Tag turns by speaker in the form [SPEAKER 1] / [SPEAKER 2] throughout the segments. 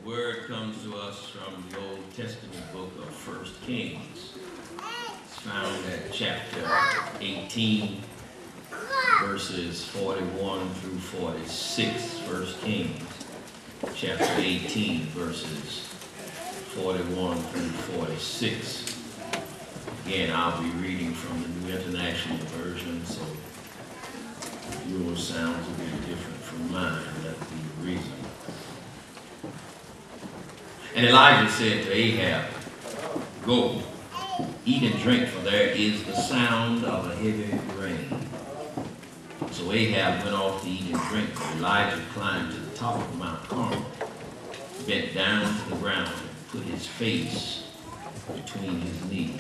[SPEAKER 1] word comes to us from the Old Testament book of 1 Kings. It's found at chapter 18, verses 41 through 46. 1 Kings, chapter 18, verses 41 through 46. Again, I'll be reading from the New International Version, so yours sounds a bit different from mine. That's the reason. And Elijah said to Ahab, "Go, eat and drink, for there is the sound of a heavy rain." So Ahab went off to eat and drink, but Elijah climbed to the top of Mount Carmel, bent down to the ground, and put his face between his knees.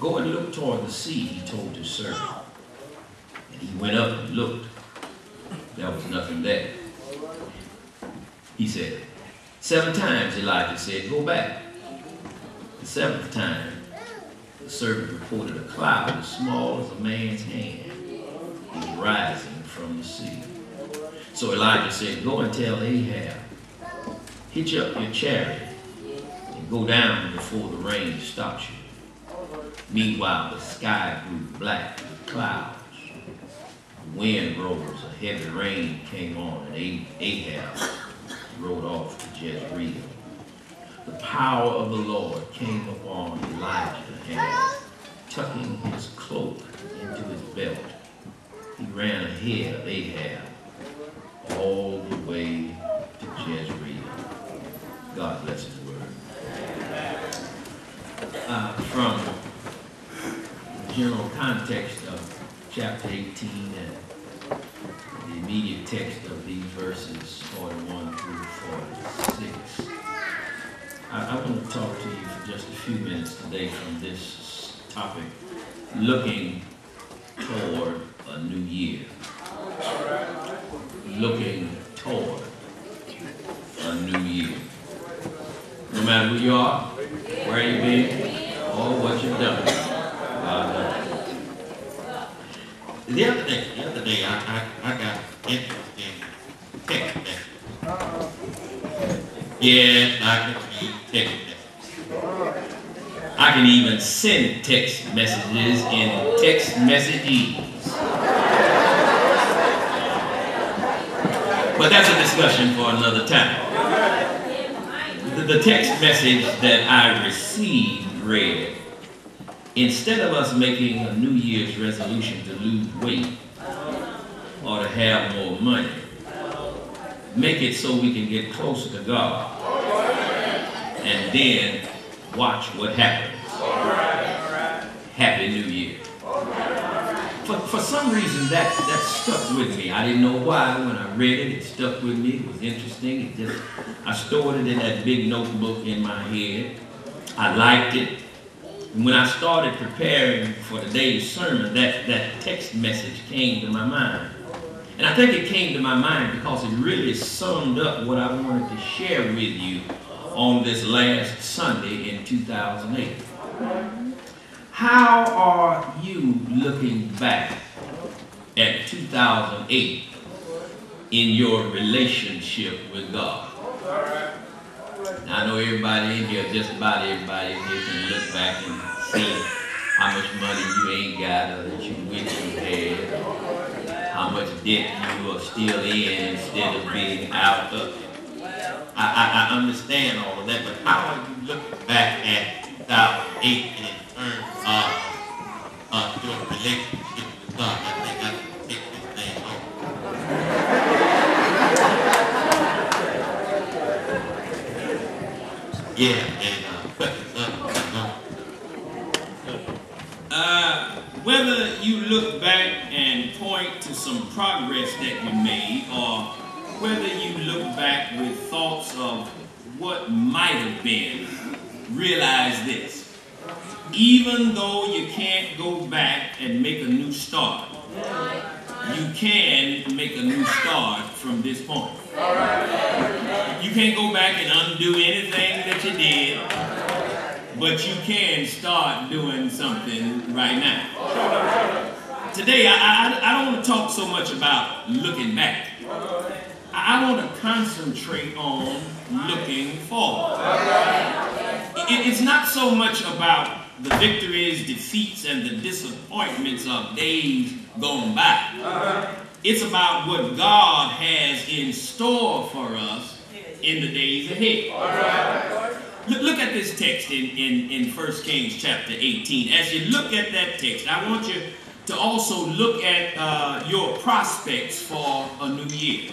[SPEAKER 1] "Go and look toward the sea," he told his servant. And he went up and looked. There was nothing there. He said, 7 times Elijah said, "Go back." The 7th time, the servant reported a cloud as small as a man's hand was rising from the sea. So Elijah said, "Go and tell Ahab, hitch up your chariot and go down before the rain stops you." Meanwhile, the sky grew black with clouds. The wind rose, a heavy rain came on, and Ahab rode off to Jezreel. The power of the Lord came upon Elijah, and tucking his cloak into his belt, he ran ahead of Ahab all the way to Jezreel. God bless his word. From the general context of chapter 18 and the immediate text of these verses 41 through 46, I want to talk to you for just a few minutes today from this topic, looking toward a new year. Looking toward a new year. No matter who you are, where you've been, or what you've done. The other day, I got interesting text messages. Yeah, I can read text messages. I can even send text messages in text messages. But that's a discussion for another time. The text message that I received read, "Instead of us making a New Year's resolution to lose weight or to have more money, make it so we can get closer to God, and then watch what happens." Happy New Year. For some reason, that stuck with me. I didn't know why. When I read it, it stuck with me. It was interesting. I stored it in that big notebook in my head. I liked it. And when I started preparing for today's sermon, that text message came to my mind. And I think it came to my mind because it really summed up what I wanted to share with you on this last Sunday in 2008. How are you looking back at 2008 in your relationship with God? Now, I know everybody in here, just about everybody in here, can look back and see how much money you ain't got or that you wish you had, or how much debt you are still in instead of being out of it. I understand all of that, but how are you looking back at 2008 in terms of your relationship with God? I think I can take this thing home. Yeah, and whether you look back and point to some progress that you made, or whether you look back with thoughts of what might have been, realize this: even though you can't go back and make a new start, you can make a new start from this point. You can't go back and undo anything that you did, but you can start doing something right now. Today, I don't want to talk so much about looking back. I want to concentrate on looking forward. It's not so much about the victories, defeats, and the disappointments of days gone by. It's about what God has in store for us in the days ahead. Look at this text in 1 Kings chapter 18. As you look at that text, I want you to also look at your prospects for a new year.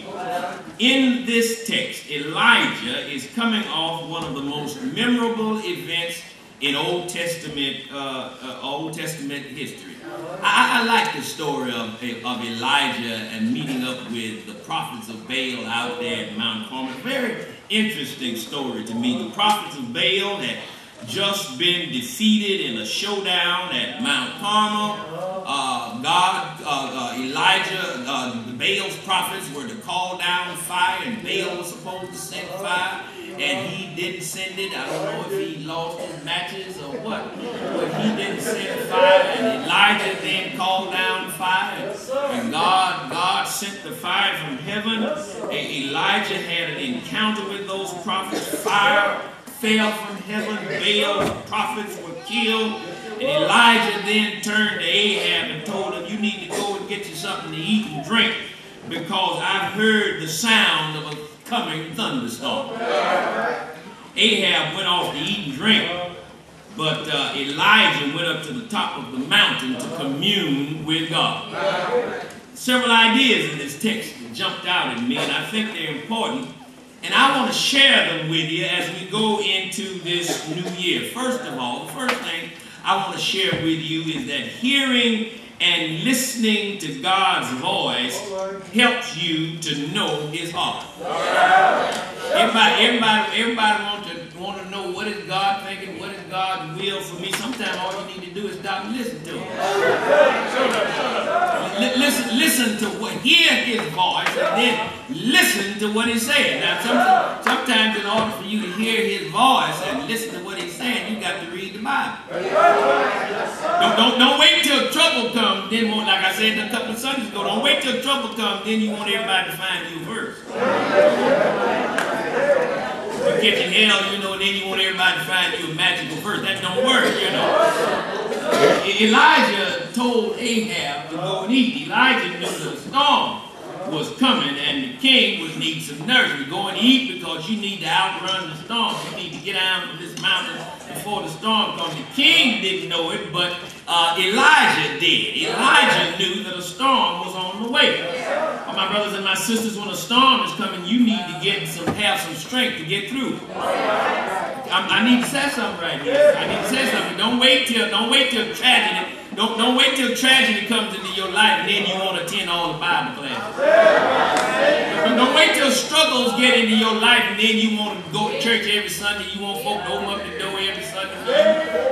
[SPEAKER 1] In this text, Elijah is coming off one of the most memorable events in Old Testament history. I like the story of Elijah and meeting up with the prophets of Baal out there at Mount Carmel. Very interesting story to me. The prophets of Baal had just been defeated in a showdown at Mount Carmel. Elijah, the Baal's prophets were to call down fire, and Baal was supposed to send fire, and he didn't send it. I don't know if he lost his matches or what, but he didn't send fire, and Elijah then called down fire, and God sent the fire from heaven. Elijah had an encounter with those prophets. Fire fell from heaven. Baal's prophets were killed. And Elijah then turned to Ahab and told him, you need to go and get you something to eat and drink, because I've heard the sound of a coming thunderstorm. Ahab went off to eat and drink, but Elijah went up to the top of the mountain to commune with God. Several ideas in this text jumped out at me, and I think they're important. And I want to share them with you as we go into this new year. First of all, the first thing I want to share with you is that hearing and listening to God's voice helps you to know His heart. Everybody want to know, what is God thinking? What is God's will for me? Sometimes all you need to do is stop and listen to Him. Listen to what, hear His voice, and then listen to what He's saying. Now, sometimes in order for you to hear His voice and listen to what He's saying, you got to read the Bible. Don't wait till trouble comes. Then, like I said a couple of Sundays ago, don't wait till trouble comes. Then you want everybody to find you first. You catch in hell, and then you want everybody to find you a magical verse. That don't work, Elijah told Ahab to go and eat. Elijah knew the storm was coming and the king would need some nourishment. Go and eat, because you need to outrun the storm. You need to get down from this mountain before the storm comes. The king didn't know it, but Elijah did. Elijah knew that a storm was on the way. My brothers and my sisters, when a storm is coming, you need to have some strength to get through. I need to say something right here. I need to say something. Don't wait till tragedy. Don't wait till tragedy comes into your life and then you want to attend all the Bible classes. Don't wait till struggles get into your life and then you want to go to church every Sunday. You want folk to open up the door every Sunday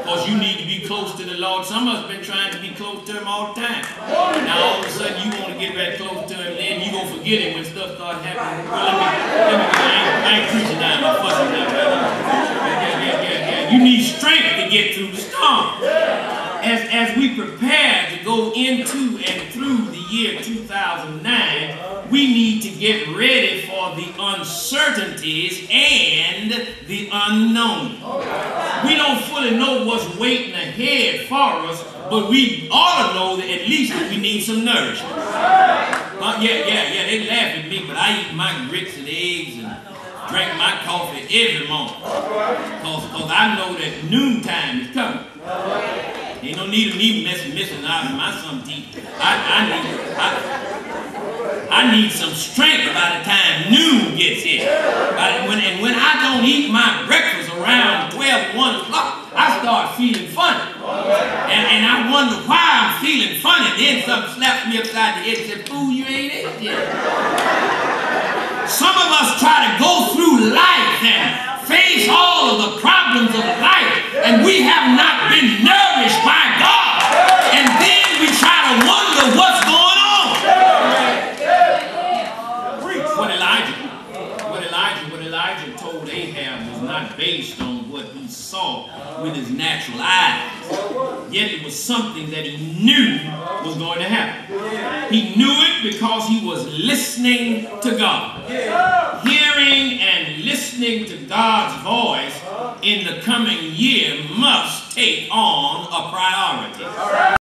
[SPEAKER 1] because you need to be close to the Lord. Some of us have been trying to be close to Him all the time. Now all of a sudden you want to get back close to Him, and then you're going to forget Him when stuff starts happening. Well, I ain't preaching now. I'm fussing now. You need strength to get through the storm. As we prepare to go into and through the year 2009, we need to get ready for the uncertainties and the unknown. We don't fully know what's waiting ahead for us, but we ought to know that at least we need some nourishment. They laugh at me, but I eat my grits and eggs and drink my coffee every morning. Because I know that noontime is coming. Ain't no need of me missing out on my some teeth. I need some strength by the time noon gets here. And when I don't eat my breakfast around 12, 1 o'clock, I start feeling funny. And I wonder why I'm feeling funny. Then something slaps me upside the head and says, fool, you ain't ate yet. Some of us try to go through life and face all of the problems of life, and we have not been nourished by God. And then we try to wonder what's going on. What Elijah told Ahab was not based on what he saw with his natural eyes. Yet it was something that he knew was going to happen. He knew it because he was listening to God. Hearing
[SPEAKER 2] listening to God's voice in the coming year must take on a priority.